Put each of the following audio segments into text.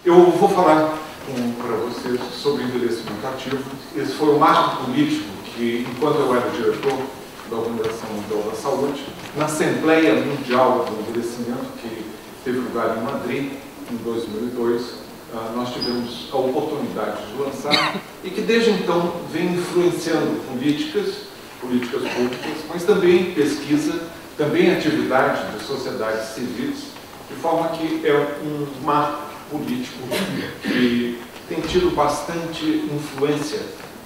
Eu vou falar para vocês sobre envelhecimento ativo. Esse foi o marco político que, enquanto eu era diretor da Organização Mundial da Saúde, na Assembleia Mundial do Envelhecimento, que teve lugar em Madrid, em 2002, nós tivemos a oportunidade de lançar e que desde então vem influenciando políticas públicas, mas também pesquisa, também atividade de sociedades civis, de forma que é um marco político que tem tido bastante influência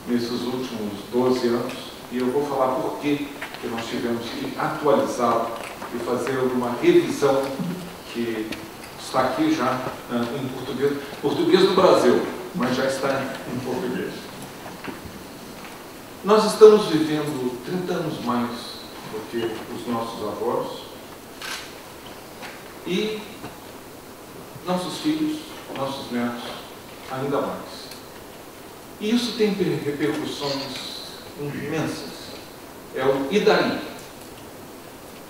nesses últimos 12 anos, e eu vou falar por que nós tivemos que atualizá-lo e fazer uma revisão que está aqui já em português do Brasil, mas já está em português. Nós estamos vivendo 30 anos mais do que os nossos avós e nossos filhos, nossos netos, ainda mais. E isso tem repercussões imensas. É o e daí?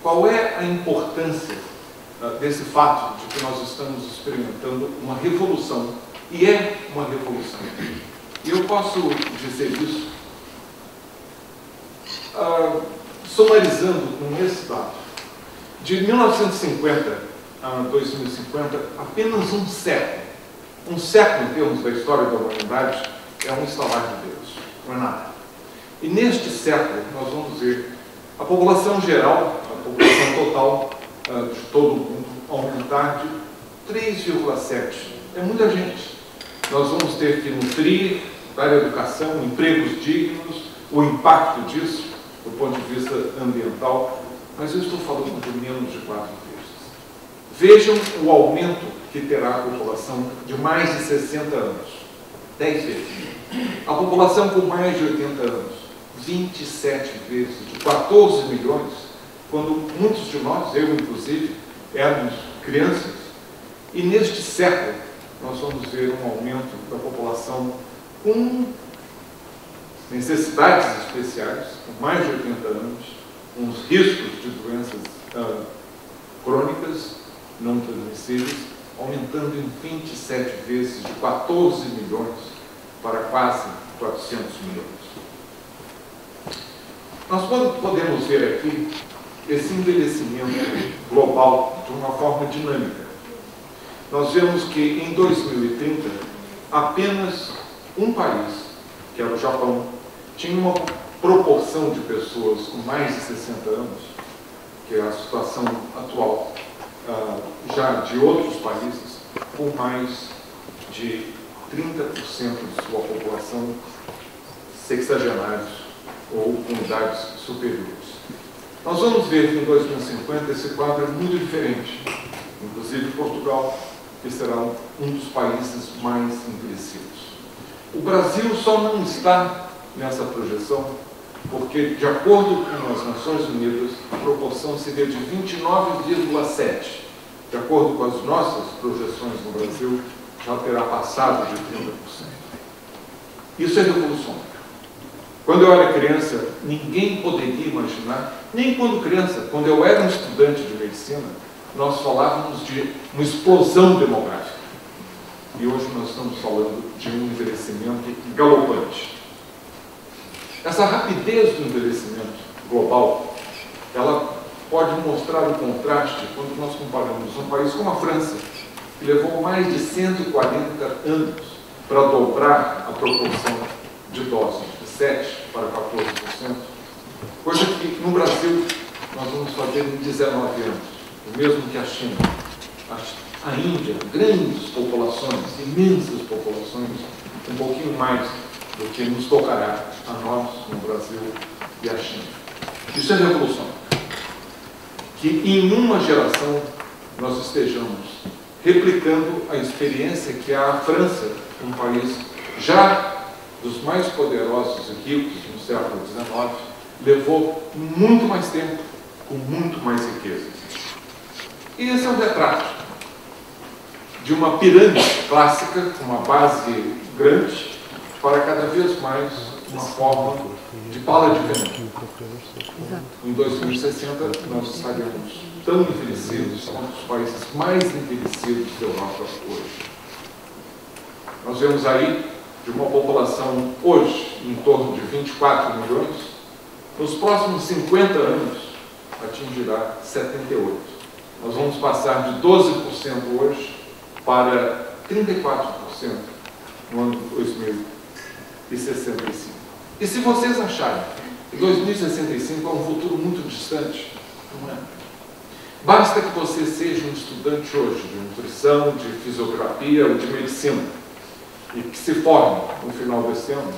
Qual é a importância desse fato de que nós estamos experimentando uma revolução? E é uma revolução. E eu posso dizer isso sumarizando com esse dado. De 1950 a 2050, apenas um século em termos da história da humanidade, é um estalar de Deus, não é nada. E neste século, nós vamos ver a população geral, a população total de todo o mundo, aumentar de 3,7. É muita gente. Nós vamos ter que nutrir, dar educação, empregos dignos, o impacto disso, do ponto de vista ambiental, mas eu estou falando de menos de 4 vezes. Vejam o aumento que terá a população de mais de 60 anos, 10 vezes. A população com mais de 80 anos, 27 vezes, de 14 milhões, quando muitos de nós, eu inclusive, éramos crianças. E neste século, nós vamos ver um aumento da população com necessidades especiais, com mais de 80 anos, com os riscos de doenças crônicas, não transmissíveis, aumentando em 27 vezes, de 14 milhões para quase 400 milhões. Nós podemos ver aqui esse envelhecimento global de uma forma dinâmica. Nós vemos que em 2030, apenas um país, que era o Japão, tinha uma proporção de pessoas com mais de 60 anos, que é a situação atual já de outros países, com mais de 30% de sua população sexagenários ou com idades superiores. Nós vamos ver que em 2050 esse quadro é muito diferente, inclusive Portugal, que será um dos países mais envelhecidos. O Brasil só não está nessa projeção porque, de acordo com as Nações Unidas, a proporção seria de 29,7%. De acordo com as nossas projeções no Brasil, já terá passado de 30%. Isso é revolucionário. Quando eu era criança, ninguém poderia imaginar, nem quando criança, quando eu era um estudante de medicina, nós falávamos de uma explosão demográfica. E hoje nós estamos falando de um envelhecimento galopante. Essa rapidez do envelhecimento global, ela pode mostrar o contraste quando nós comparamos um país como a França, que levou mais de 140 anos para dobrar a proporção de idosos, de 7% para 14%, coisa que no Brasil nós vamos fazer em 19 anos, o mesmo que a China. A Índia, grandes populações, imensas populações, um pouquinho mais do que nos tocará a nós no Brasil e a China. Isso é revolução. Que em uma geração nós estejamos replicando a experiência que a França, um país já dos mais poderosos e ricos no século XIX, levou muito mais tempo, com muito mais riqueza. E esse é um retrato de uma pirâmide clássica, com uma base grande, para cada vez mais uma forma de pala de canhão. Em 2060, nós estaremos tão envelhecidos quanto os países mais envelhecidos da Europa hoje. Nós vemos aí de uma população hoje em torno de 24 milhões, nos próximos 50 anos atingirá 78. Nós vamos passar de 12% hoje para 34% no ano de 2065. E se vocês acharem que 2065 é um futuro muito distante, não é? Basta que você seja um estudante hoje de nutrição, de fisioterapia ou de medicina, e que se forme no final desse ano,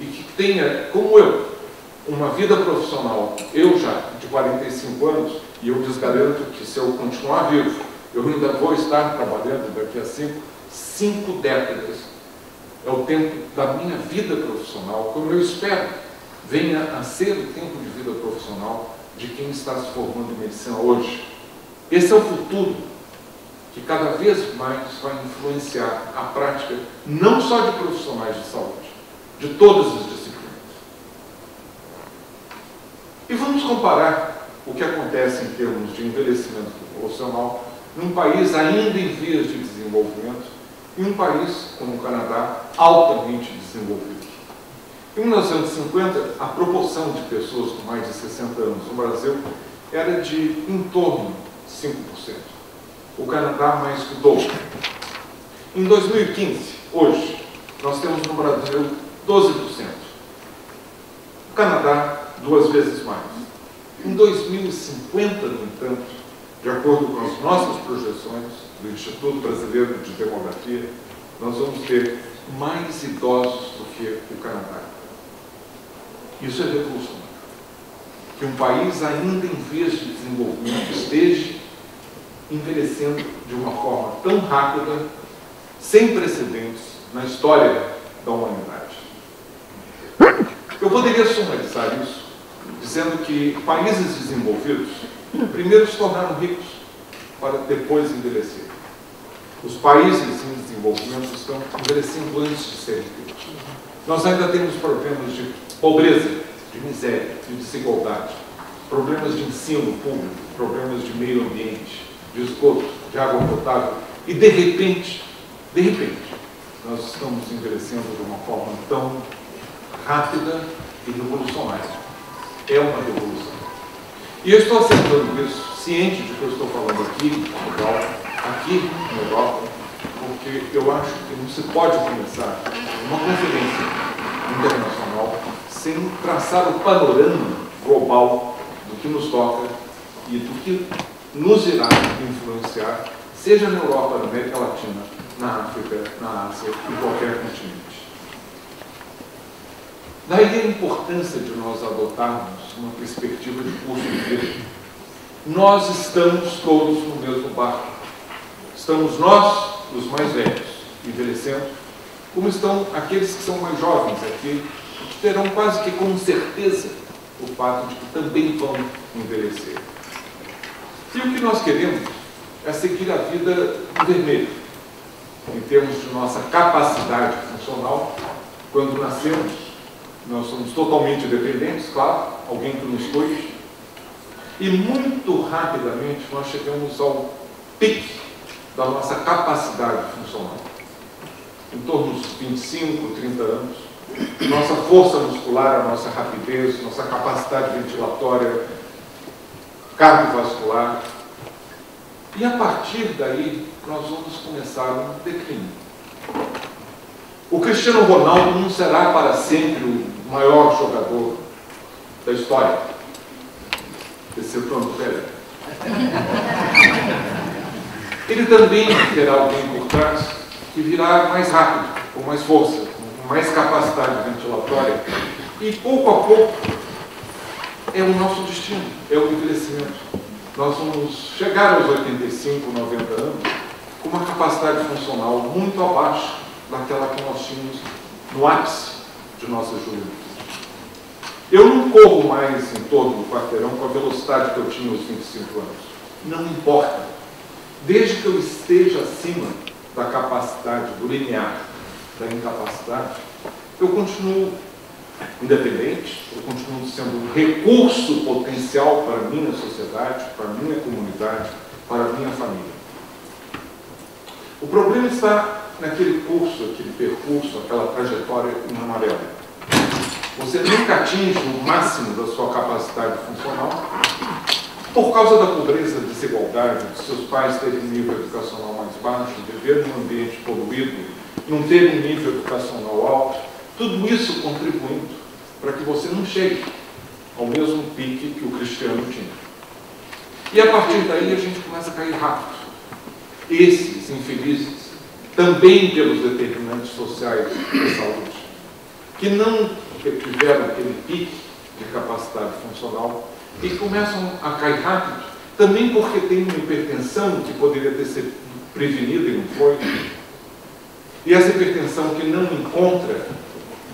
e que tenha, como eu, uma vida profissional, eu já de 45 anos, e eu lhes garanto que se eu continuar vivo, eu ainda vou estar trabalhando daqui a 5 décadas. É o tempo da minha vida profissional, como eu espero venha a ser o tempo de vida profissional de quem está se formando em medicina hoje. Esse é o futuro que cada vez mais vai influenciar a prática não só de profissionais de saúde, de todas as disciplinas. E vamos comparar o que acontece em termos de envelhecimento populacional num país ainda em vias de desenvolvimento e um país como o Canadá altamente desenvolvido. Em 1950, a proporção de pessoas com mais de 60 anos no Brasil era de em torno de 5%. O Canadá mais que o dobro. Em 2015, hoje, nós temos no Brasil 12%. O Canadá, 2 vezes mais. Em 2050, no entanto, de acordo com as nossas projeções do Instituto Brasileiro de Demografia, nós vamos ter mais idosos do que o Canadá. Isso é revolucionário. Que um país ainda em vias de desenvolvimento esteja envelhecendo de uma forma tão rápida, sem precedentes na história da humanidade. Eu poderia sumarizar isso dizendo que países desenvolvidos primeiro se tornaram ricos para depois envelhecer. Os países em desenvolvimento estão envelhecendo antes de serem ricos. Nós ainda temos problemas de pobreza, de miséria, de desigualdade, problemas de ensino público, problemas de meio ambiente, de esgoto, de água potável, e de repente, nós estamos envelhecendo de uma forma tão rápida e revolucionária. É uma revolução. E eu estou acertando isso, ciente de que eu estou falando aqui na Europa, porque eu acho que não se pode começar uma conferência internacional sem traçar o panorama global do que nos toca e do que nos irá influenciar, seja na Europa, na América Latina, na África, na Ásia, em qualquer continente. Daí a importância de nós adotarmos uma perspectiva de curso de vida. Nós estamos todos no mesmo barco. Estamos nós, os mais velhos, envelhecendo, como estão aqueles que são mais jovens aqui, que terão quase que com certeza o fato de que também vão envelhecer. E o que nós queremos é seguir a vida no vermelho, em termos de nossa capacidade funcional. Quando nascemos, nós somos totalmente dependentes, claro, alguém que nos cuide, e muito rapidamente nós chegamos ao pique da nossa capacidade funcional. Em torno dos 25, 30 anos, nossa força muscular, a nossa rapidez, nossa capacidade ventilatória, cardiovascular, e a partir daí nós vamos começar um declínio. O Cristiano Ronaldo não será para sempre o maior jogador da história, excetuando o Pelé. Ele também terá alguém por trás que virá mais rápido, com mais força, com mais capacidade ventilatória, e pouco a pouco é o nosso destino, é o envelhecimento. Nós vamos chegar aos 85, 90 anos com uma capacidade funcional muito abaixo daquela que nós tínhamos no ápice de nossa juventude. Eu não corro mais em torno do quarteirão com a velocidade que eu tinha aos 25 anos. Não importa. Desde que eu esteja acima da capacidade, do limiar da incapacidade, eu continuo independente, eu continuo sendo um recurso potencial para a minha sociedade, para a minha comunidade, para a minha família. O problema está naquele curso, aquele percurso, aquela trajetória em amarelo. Você nunca atinge o máximo da sua capacidade funcional por causa da pobreza, da desigualdade, de seus pais terem um nível educacional mais baixo, viver num ambiente poluído, não ter um nível educacional alto, tudo isso contribuindo para que você não chegue ao mesmo pique que o Cristiano tinha. E a partir daí a gente começa a cair rápido. Esses infelizes, também pelos determinantes sociais da saúde, que não tiveram aquele pique de capacidade funcional e começam a cair rápido, também porque tem uma hipertensão que poderia ter sido prevenida e não foi. E essa hipertensão que não encontra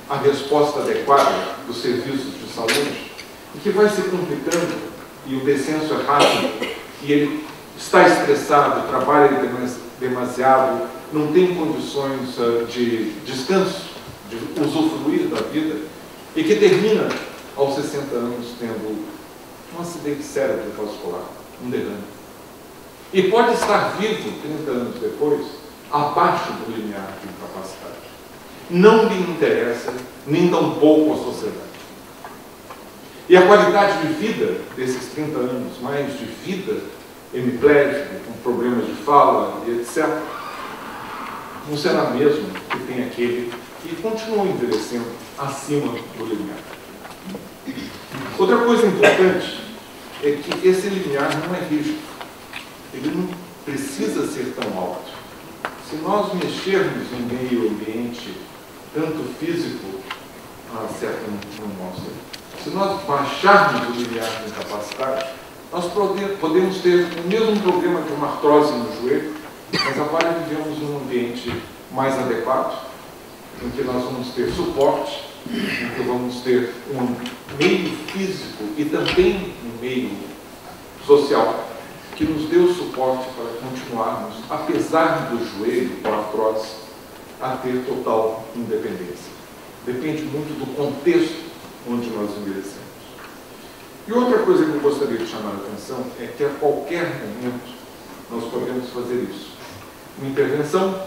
a resposta adequada dos serviços de saúde, e que vai se complicando, e o descenso é rápido, e ele está estressado, trabalha demasiado, não tem condições de descanso, de usufruir da vida, e que termina aos 60 anos tendo um acidente cerebrovascular, um derrame. E pode estar vivo 30 anos depois, abaixo do limiar de incapacidade. Não lhe interessa, nem tampouco a sociedade. E a qualidade de vida desses 30 anos, mais de vida hemiplégico, com problemas de fala e etc., não será mesmo que tem aquele que continua envelhecendo acima do limiar. Outra coisa importante é que esse limiar não é rígido. Ele não precisa ser tão alto. Se nós mexermos no meio ambiente, tanto físico, certo não mostra. Se nós baixarmos o limiar de incapacidade, nós podemos ter o mesmo problema de uma artrose no joelho, mas agora vivemos num ambiente mais adequado, em que nós vamos ter suporte, em que vamos ter um meio físico e também um meio social que nos dê o suporte para continuarmos, apesar do joelho ou artrose, a ter total independência. Depende muito do contexto onde nós envelhecemos. E outra coisa que eu gostaria de chamar a atenção é que a qualquer momento nós podemos fazer isso. Uma intervenção,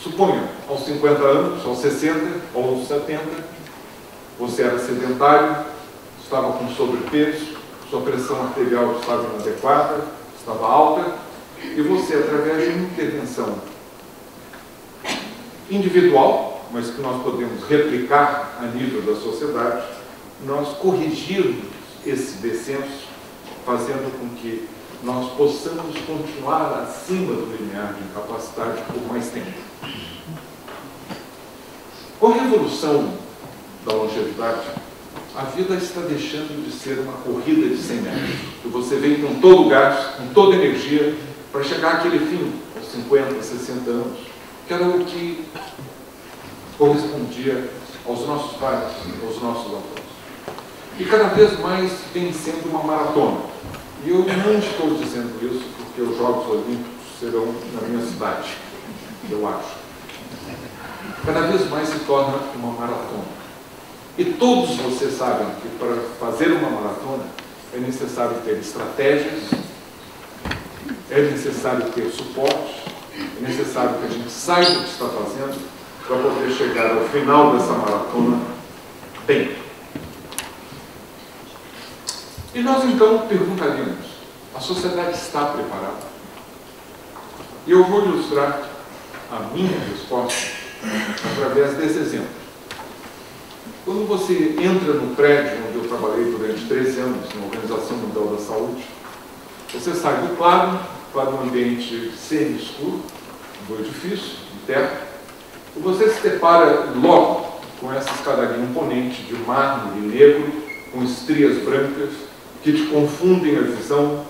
suponha, aos 50 anos, aos 60, ou aos 70, você era sedentário, estava com sobrepeso, sua pressão arterial estava inadequada, estava alta, e você, através de uma intervenção individual, mas que nós podemos replicar a nível da sociedade, nós corrigirmos esse descenso, fazendo com que nós possamos continuar acima do limiar de incapacidade por mais tempo. Com a revolução da longevidade, a vida está deixando de ser uma corrida de 100 metros, que você vem com todo o gás, com toda a energia, para chegar àquele fim, aos 50, 60 anos, que era o que correspondia aos nossos pais, aos nossos avós. E cada vez mais vem sendo uma maratona. E eu não estou dizendo isso porque os Jogos Olímpicos serão na minha cidade, eu acho. Cada vez mais se torna uma maratona. E todos vocês sabem que para fazer uma maratona é necessário ter estratégias, é necessário ter suporte, é necessário que a gente saiba o que está fazendo para poder chegar ao final dessa maratona bem. E nós então perguntaríamos, a sociedade está preparada? E eu vou ilustrar a minha resposta através desse exemplo. Quando você entra no prédio onde eu trabalhei durante 13 anos, na Organização Mundial da Saúde, você sai do claro para um ambiente semi-escuro do edifício, de terra, e você se depara logo com essa escadaria imponente de mármore negro, com estrias brancas, que te confundem a visão.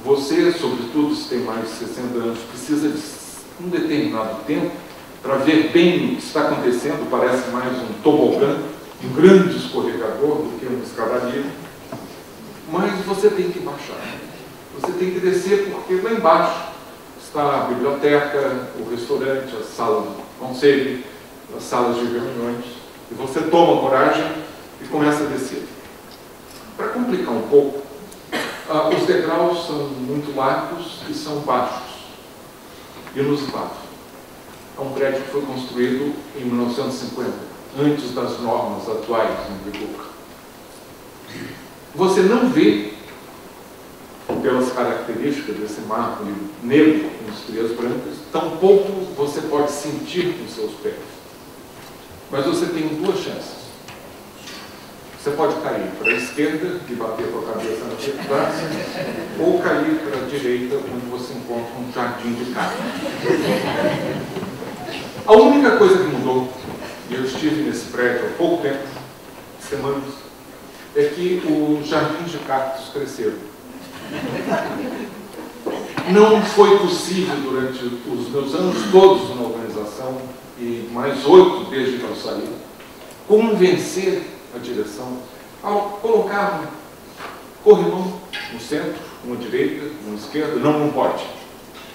Você, sobretudo se tem mais de 60 anos, precisa de um determinado tempo para ver bem o que está acontecendo, parece mais um tobogã, um grande escorregador do que uma escadaria, mas você tem que baixar, você tem que descer, porque lá embaixo está a biblioteca, o restaurante, a sala do conselho, as salas de reuniões, e você toma coragem e começa a descer. Para complicar um pouco, os degraus são muito largos e são baixos, inusitado. é um prédio que foi construído em 1950, antes das normas atuais em vigor. Você não vê, pelas características desse mármore negro com estrias brancas, tampouco você pode sentir com seus pés. Mas você tem duas chances. Você pode cair para a esquerda e bater com a cabeça na praça, ou cair para a direita, onde você encontra um jardim de carne. A única coisa que mudou, e eu estive nesse prédio há pouco tempo, semanas, é que os jardins de cactos cresceram. Não foi possível, durante os meus anos todos na organização, e mais 8 desde que eu saí, convencer a direção ao colocar um corrimão no centro, uma direita, uma esquerda. Não pode.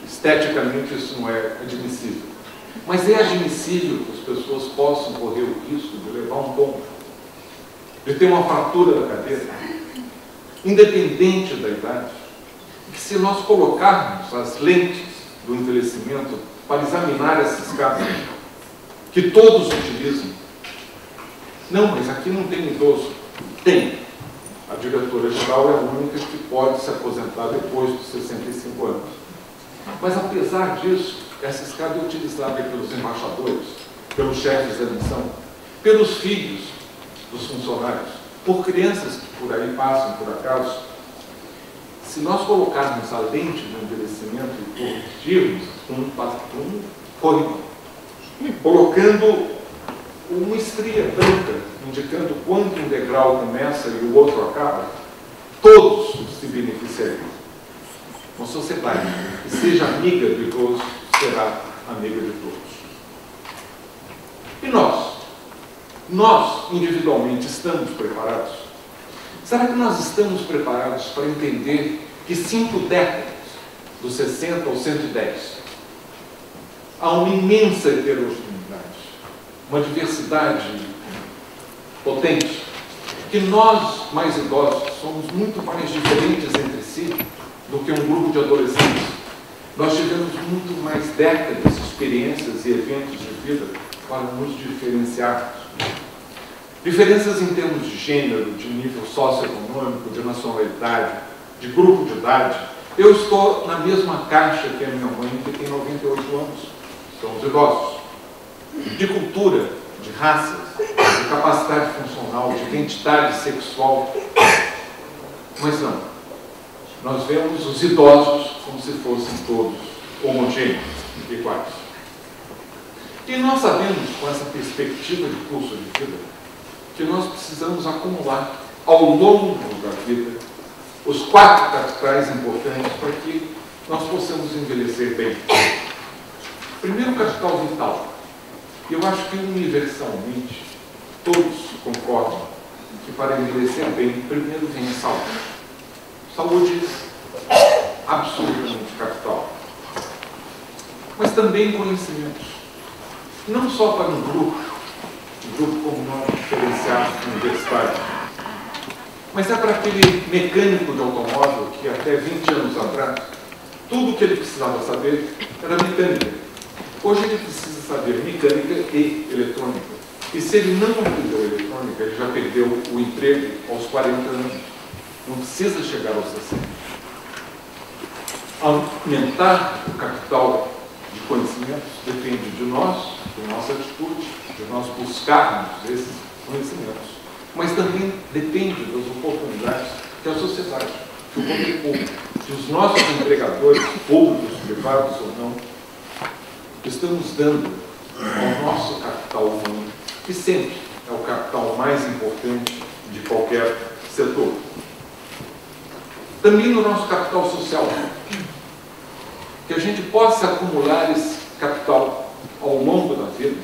Esteticamente isso não é admissível. Mas é admissível que as pessoas possam correr o risco de levar um tombo, de ter uma fratura da cabeça, independente da idade, e que se nós colocarmos as lentes do envelhecimento para examinar essas casas, que todos utilizam, não, mas aqui não tem idoso. Tem. A diretora-geral é a única que pode se aposentar depois dos 65 anos. Mas, apesar disso, essa escada é utilizada pelos embaixadores, pelos chefes da missão, pelos filhos dos funcionários, por crianças que por aí passam, por acaso. Se nós colocarmos a lente do envelhecimento e corrigirmos um corrimão, colocando uma estria branca, indicando quando um degrau começa e o outro acaba, todos se beneficiariam. Uma sociedade que seja amiga do idoso será amiga de todos. E nós? Nós, individualmente, estamos preparados? Será que nós estamos preparados para entender que 5 décadas, dos 60 aos 110, há uma imensa heterogeneidade, uma diversidade potente, que nós, mais idosos, somos muito mais diferentes entre si do que um grupo de adolescentes. Nós tivemos muito mais décadas, experiências e eventos de vida para nos diferenciarmos. Diferenças em termos de gênero, de nível socioeconômico, de nacionalidade, de grupo de idade. Eu estou na mesma caixa que a minha mãe, que tem 98 anos. Somos idosos. De cultura, de raças, de capacidade funcional, de identidade sexual. Mas não. Nós vemos os idosos como se fossem todos homogêneos, iguais. E nós sabemos, com essa perspectiva de curso de vida, que nós precisamos acumular ao longo da vida os 4 capitais importantes para que nós possamos envelhecer bem. Primeiro, o capital vital. Eu acho que universalmente todos concordam que para envelhecer bem, primeiro vem a saúde. Saúde absolutamente capital. Mas também conhecimentos. Não só para um grupo como nós, diferenciado universitário, mas é para aquele mecânico de automóvel que até 20 anos atrás, tudo que ele precisava saber era mecânica. Hoje ele precisa saber mecânica e eletrônica. E se ele não aprendeu eletrônica, ele já perdeu o emprego aos 40 anos. Não precisa chegar aos 60. Aumentar o capital de conhecimentos depende de nós, da nossa atitude, de nós buscarmos esses conhecimentos. Mas também depende das oportunidades que a sociedade, que o poder público, que os nossos empregadores, públicos, privados ou não, estamos dando ao nosso capital humano, que sempre é o capital mais importante de qualquer setor. Também no nosso capital social, que a gente possa acumular esse capital ao longo da vida,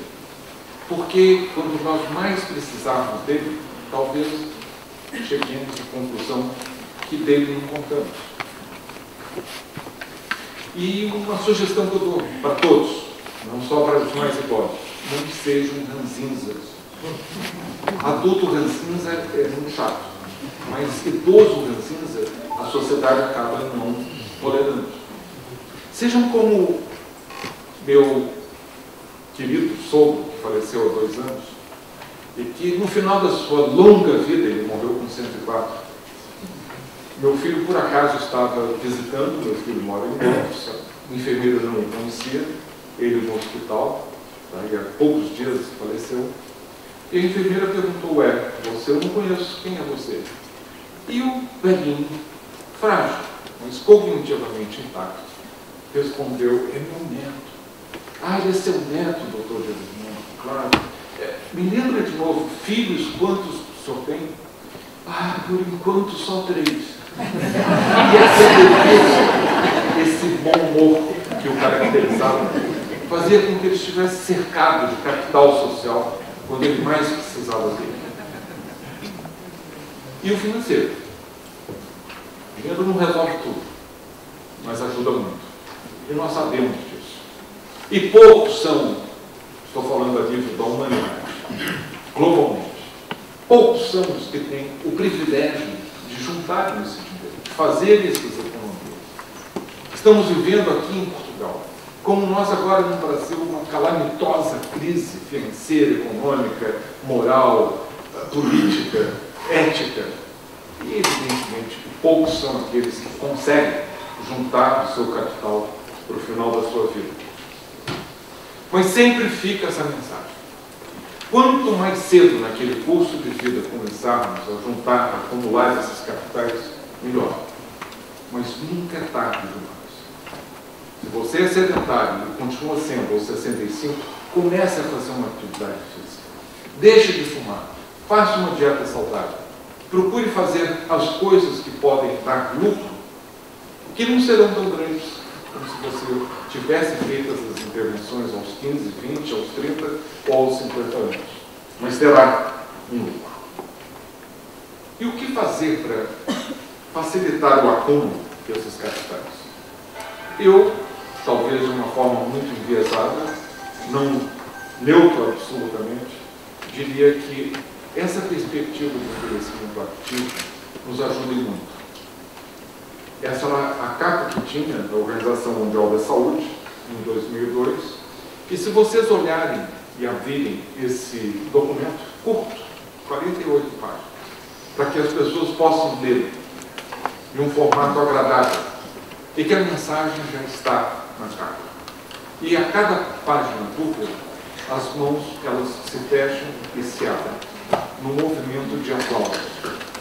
porque quando nós mais precisarmos dele, talvez cheguemos à conclusão que dele não contamos. E uma sugestão que eu dou para todos, não só para os mais idosos, não sejam ranzinzas. Adulto ranzinza é muito chato, mas idoso ranzinza, a sociedade acaba não tolerando. Sejam como meu querido sogro, que faleceu há 2 anos, e que no final da sua longa vida, ele morreu com 104, meu filho por acaso estava visitando, meu filho mora em Londres, a enfermeira não o conhecia, ele no hospital, e há poucos dias faleceu, e a enfermeira perguntou, você, eu não conheço, quem é você? E o velhinho, frágil, mas cognitivamente intacto, respondeu, é meu neto. Ele é seu neto, doutor Gersmann, claro. Me lembra de novo, filhos, quantos o senhor tem? Por enquanto só 3. E esse bom humor que o caracterizava fazia com que ele estivesse cercado de capital social quando ele mais precisava dele. E o financeiro. O dinheiro não resolve tudo, mas ajuda muito. E nós sabemos disso. E poucos são, estou falando a nível da humanidade, globalmente, poucos são os que têm o privilégio de juntar esse dinheiro, de fazer essas economias. Estamos vivendo aqui em Portugal, como nós agora no Brasil, uma calamitosa crise financeira, econômica, moral, política, ética. E, evidentemente, poucos são aqueles que conseguem juntar o seu capital para o final da sua vida. Mas sempre fica essa mensagem. Quanto mais cedo naquele curso de vida começarmos a juntar, a acumular esses capitais, melhor. Mas nunca é tarde demais. Se você é sedentário e continua sendo aos 65, comece a fazer uma atividade física. Deixe de fumar. Faça uma dieta saudável. Procure fazer as coisas que podem dar lucro, que não serão tão grandes como se você tivesse feito as intervenções aos 15, 20, aos 30 ou aos 50 anos. Mas terá um lucro. E o que fazer para facilitar o acúmulo desses capitais? Eu, talvez de uma forma muito enviesada, não neutra absolutamente, diria que essa perspectiva do envelhecimento ativo nos ajuda muito. Essa era a capa que tinha da Organização Mundial da Saúde, em 2002, e se vocês olharem e abrirem esse documento curto, 48 páginas, para que as pessoas possam ler em um formato agradável, e que a mensagem já está na capa. E a cada página dupla, as mãos elas se fecham e se abrem, num movimento de aplauso,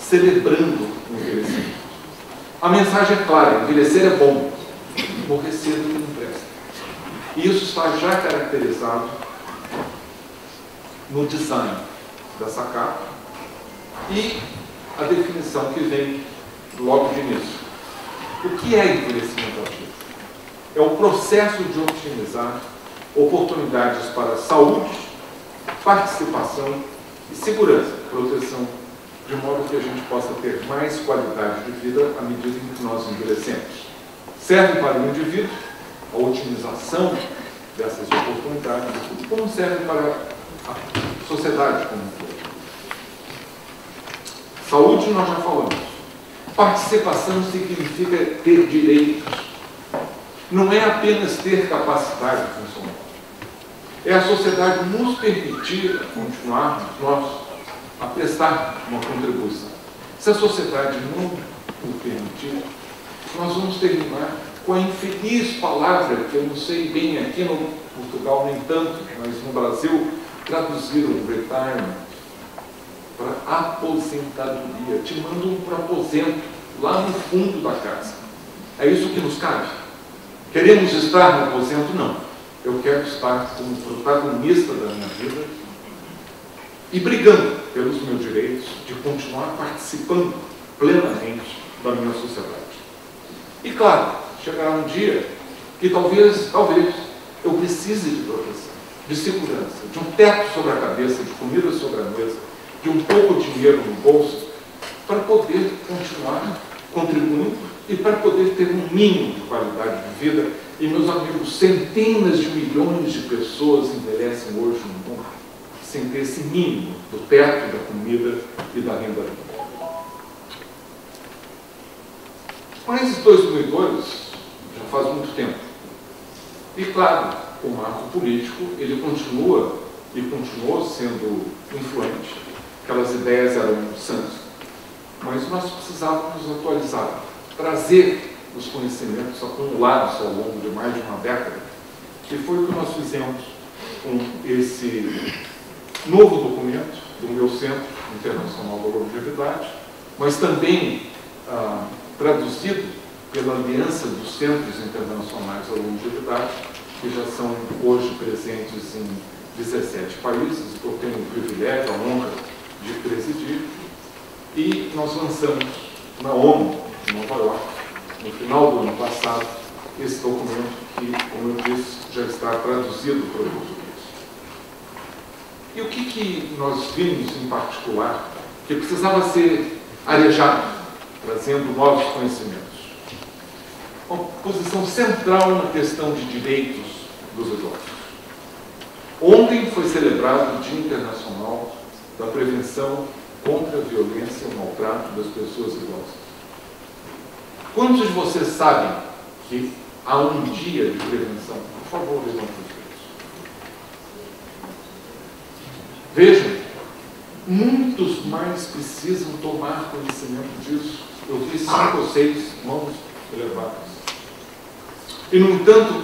celebrando o envelhecimento. A mensagem é clara, envelhecer é bom, morrer cedo não presta. E isso está já caracterizado no design dessa capa e a definição que vem logo de início. O que é envelhecimento ativo? É o processo de otimizar oportunidades para saúde, participação e segurança, proteção, de modo que a gente possa ter mais qualidade de vida à medida em que nós envelhecemos. Serve para o indivíduo, a otimização dessas oportunidades, como serve para a sociedade como um todo. Saúde nós já falamos. Participação significa ter direitos. Não é apenas ter capacidade funcional. É a sociedade nos permitir continuarmos nós a prestar uma contribuição. Se a sociedade não o permitir, nós vamos terminar com a infeliz palavra, que eu não sei bem aqui no Portugal, nem tanto, mas no Brasil, traduziram retirement para aposentadoria. Te mandam para aposento, lá no fundo da casa. É isso que nos cabe. Queremos estar no aposento? Não. Eu quero estar como protagonista da minha vida e brigando pelos meus direitos de continuar participando plenamente da minha sociedade. E claro, chegará um dia que talvez eu precise de proteção, de segurança, de um teto sobre a cabeça, de comida sobre a mesa, de um pouco de dinheiro no bolso, para poder continuar contribuindo e para poder ter um mínimo de qualidade de vida. E, meus amigos, centenas de milhões de pessoas envelhecem hoje no mundo sem ter esse mínimo do teto, da comida e da renda limpa. Mas 2002 já faz muito tempo. E claro, como ato político, ele continua e continuou sendo influente. Aquelas ideias eram sãs, mas nós precisávamos atualizar, trazer os conhecimentos acumulados ao longo de mais de uma década, que foi o que nós fizemos com esse novo documento do meu Centro Internacional da Longevidade, mas também traduzido pela Aliança dos Centros Internacionais da Longevidade, que já são hoje presentes em 17 países, que eu tenho o privilégio, a honra de presidir, e nós lançamos na ONU, em Nova York, no final do ano passado, esse documento que, como eu disse, já está traduzido para o português. E o que nós vimos em particular que precisava ser arejado, trazendo novos conhecimentos? Uma posição central na questão de direitos dos idosos. Ontem foi celebrado o Dia Internacional da Prevenção contra a Violência e o Maltrato das Pessoas Idosas. Quantos de vocês sabem que há um dia de prevenção? Por favor, levantem os dedos. Vejam, muitos mais precisam tomar conhecimento disso. Eu vi 5 ou 6 mãos elevadas. E, no entanto,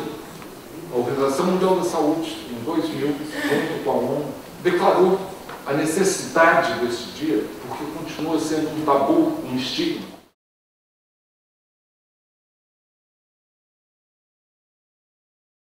a Organização Mundial da Saúde, em 2000, junto com a ONU, declarou a necessidade desse dia, porque continua sendo um tabu, um estigma.